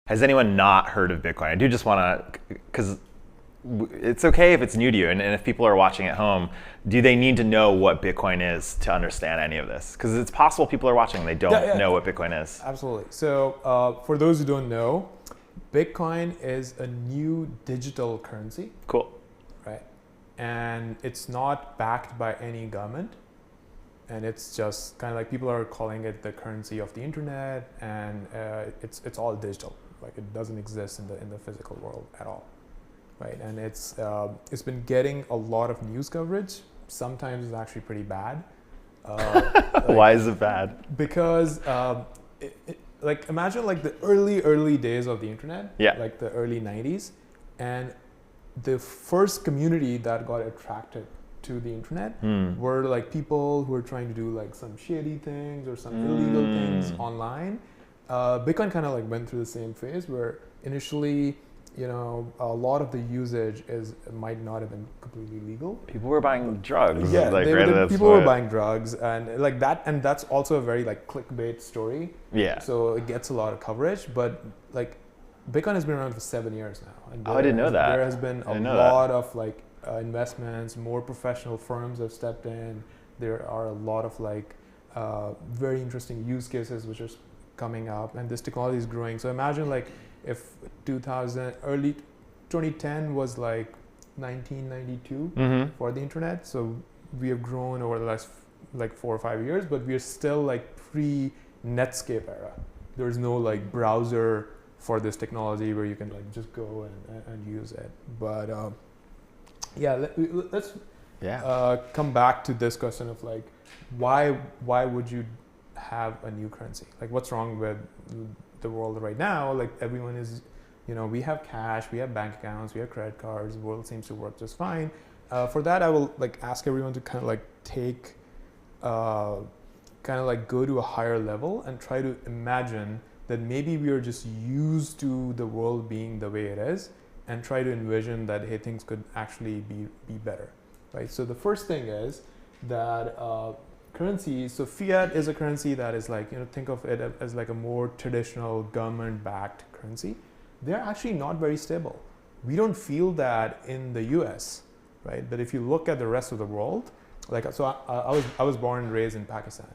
Has anyone not heard of Bitcoin? I do just want to, because it's okay if it's new to you, and if people are watching at home, do they need to know what Bitcoin is to understand any of this? Because it's possible people are watching and they don't know what Bitcoin is. Absolutely. So for those who don't know, Bitcoin is a new digital currency. Cool. Right. And it's not backed by any government. And it's just kind of like people are calling it the currency of the internet, and it's all digital. Like it doesn't exist in the physical world at all. Right, and it's been getting a lot of news coverage. Sometimes it's actually pretty bad. Why is it bad? Because like imagine like the early days of the internet, like the early 90s, and the first community that got attracted to the internet were like people who were trying to do like some shady things or some illegal things online. Bitcoin kind of like went through the same phase where initially, you know, a lot of the usage might not have been completely legal. People were buying drugs. Yeah, people were buying drugs, and like that, and that's also a very like clickbait story. Yeah. So it gets a lot of coverage, but like Bitcoin has been around for 7 years now. And I didn't know that. There has been a lot of like investments. More professional firms have stepped in. There are a lot of like very interesting use cases which are coming up, and this technology is growing. So imagine like if early 2010 was like 1992 for the internet. So we have grown over the last like 4 or 5 years, but we are still like pre-Netscape era. There's no like browser for this technology where you can like just go and use it. But let's come back to this question of like why would you have a new currency? Like what's wrong with the world right now? Like everyone is, you know, we have cash, we have bank accounts, we have credit cards, the world seems to work just fine. For that, I will like ask everyone to kind of like take, kind of like go to a higher level and try to imagine that maybe we are just used to the world being the way it is, and try to envision that, hey, things could actually be better, right? So the first thing is that currencies, so fiat is a currency that is like, you know, think of it as like a more traditional government-backed currency. They're actually not very stable. We don't feel that in the US, right? But if you look at the rest of the world, like, so I was born and raised in Pakistan,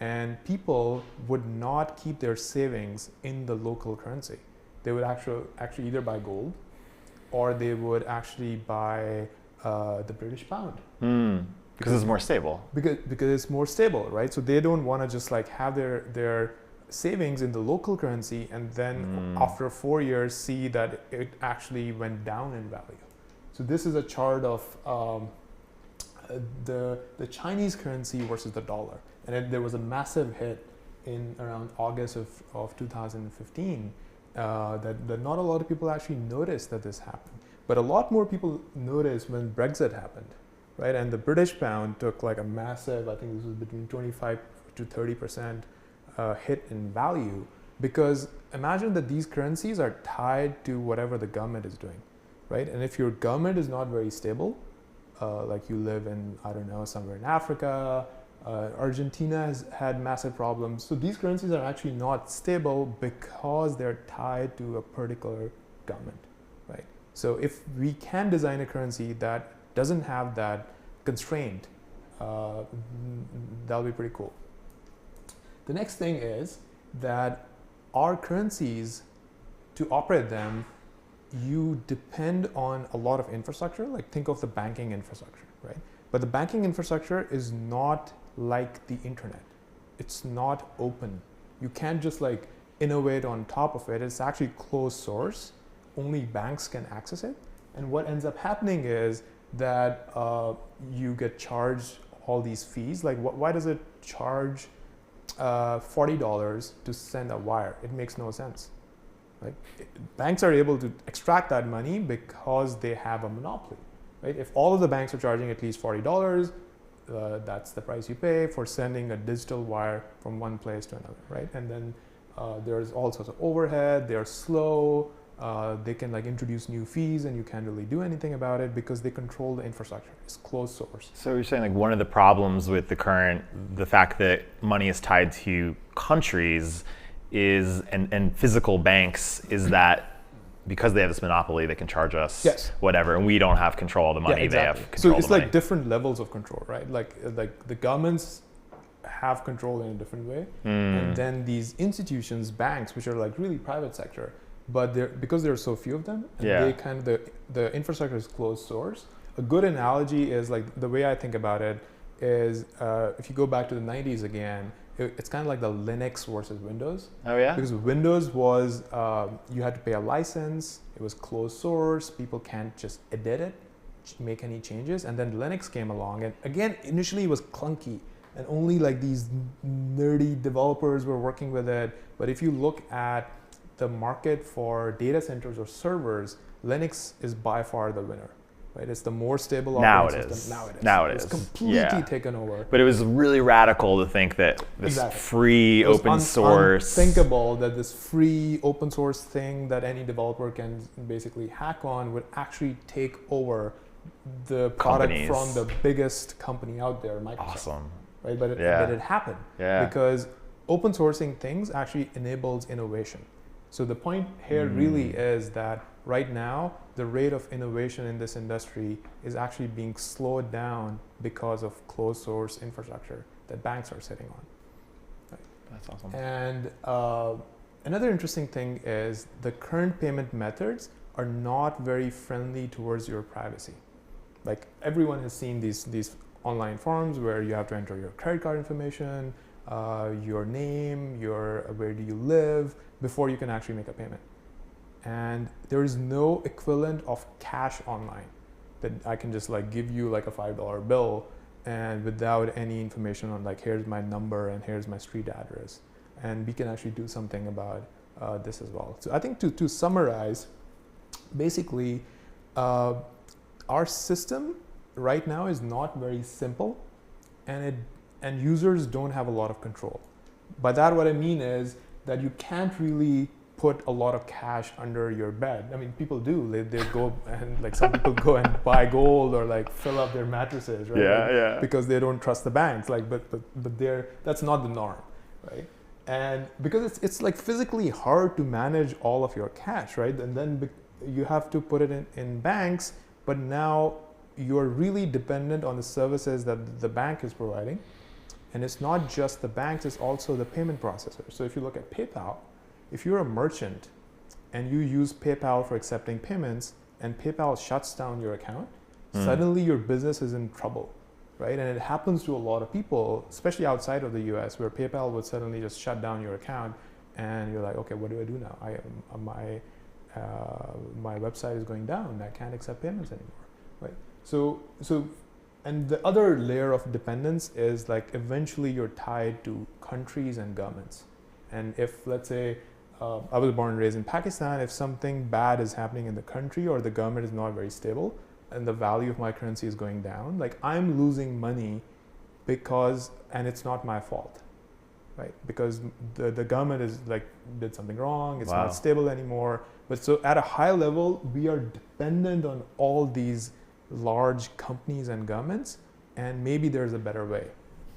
and people would not keep their savings in the local currency. They would actually either buy gold, or they would actually buy the British pound. Because it's more stable. Because it's more stable, right? So they don't want to just like have their savings in the local currency and then after 4 years see that it actually went down in value. So this is a chart of the Chinese currency versus the dollar. And there was a massive hit in around August of 2015 that not a lot of people actually noticed that this happened. But a lot more people noticed when Brexit happened. Right, and the British pound took like a massive, I think this was between 25 to 30% hit in value, because imagine that these currencies are tied to whatever the government is doing, right? And if your government is not very stable, like you live in, I don't know, somewhere in Africa, Argentina has had massive problems. So these currencies are actually not stable because they're tied to a particular government, right? So if we can design a currency that doesn't have that constraint, that'll be pretty cool. The next thing is that our currencies, to operate them, you depend on a lot of infrastructure. Like think of the banking infrastructure, right? But the banking infrastructure is not like the internet. It's not open. You can't just like innovate on top of it. It's actually closed source. Only banks can access it. And what ends up happening is that you get charged all these fees. Like why does it charge $40 to send a wire? It makes no sense. Right? Banks are able to extract that money because they have a monopoly. Right? If all of the banks are charging at least $40, that's the price you pay for sending a digital wire from one place to another. Right? And then there's all sorts of overhead. They're slow. They can like introduce new fees, and you can't really do anything about it because they control the infrastructure. It's closed source. So you're saying like one of the problems with the fact that money is tied to countries is, and physical banks, is that because they have this monopoly, they can charge us whatever, and we don't have control of the money. They have control So it's of the like money. different levels of control, right? Like the governments have control in a different way, and then these institutions, banks, which are like really private sector, but because there are so few of them, and they kind of the infrastructure is closed source. A good analogy is like the way I think about it is if you go back to the 90s again, it's kind of like the Linux versus Windows. Oh yeah. Because Windows was you had to pay a license. It was closed source. People can't just edit it, make any changes. And then Linux came along, and again, initially it was clunky, and only like these nerdy developers were working with it. But if you look at the market for data centers or servers, Linux is by far the winner. Right? It's the more stable operating system. Now it is. It's completely taken over. But it was really radical to think that this free open source. Unthinkable that this free open source thing that any developer can basically hack on would actually take over the product from the biggest company out there, Microsoft. Awesome. Right? But it happened because open sourcing things actually enables innovation. So the point here really is that right now, the rate of innovation in this industry is actually being slowed down because of closed source infrastructure that banks are sitting on. Right? That's awesome. And another interesting thing is the current payment methods are not very friendly towards your privacy. Like everyone has seen these online forms where you have to enter your credit card information, your name, where do you live, before you can actually make a payment. And there is no equivalent of cash online that I can just like give you like a $5 bill and without any information on like here's my number and here's my street address, and we can actually do something about this as well. So I think to summarize, basically our system right now is not very simple, and users don't have a lot of control. By that what I mean is that you can't really put a lot of cash under your bed. I mean, people do. They go and like some people go and buy gold or like fill up their mattresses, right? Because they don't trust the banks. Like, but that's not the norm, right? And because it's like physically hard to manage all of your cash, right? And then you have to put it in banks, but now you're really dependent on the services that the bank is providing. And it's not just the banks, it's also the payment processor. So if you look at PayPal, if you're a merchant and you use PayPal for accepting payments and PayPal shuts down your account, suddenly your business is in trouble, right? And it happens to a lot of people, especially outside of the US, where PayPal would suddenly just shut down your account and you're like, okay, what do I do now? My website is going down. I can't accept payments anymore, right? So, and the other layer of dependence is like eventually you're tied to countries and governments. And if, let's say, I was born and raised in Pakistan, if something bad is happening in the country or the government is not very stable and the value of my currency is going down, like I'm losing money and it's not my fault, right? Because the government is like did something wrong, it's not stable anymore. But so at a high level, we are dependent on all these large companies and governments, and maybe there's a better way,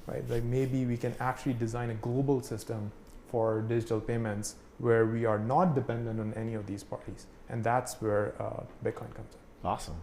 right? Like maybe we can actually design a global system for digital payments where we are not dependent on any of these parties. And that's where Bitcoin comes in. Awesome.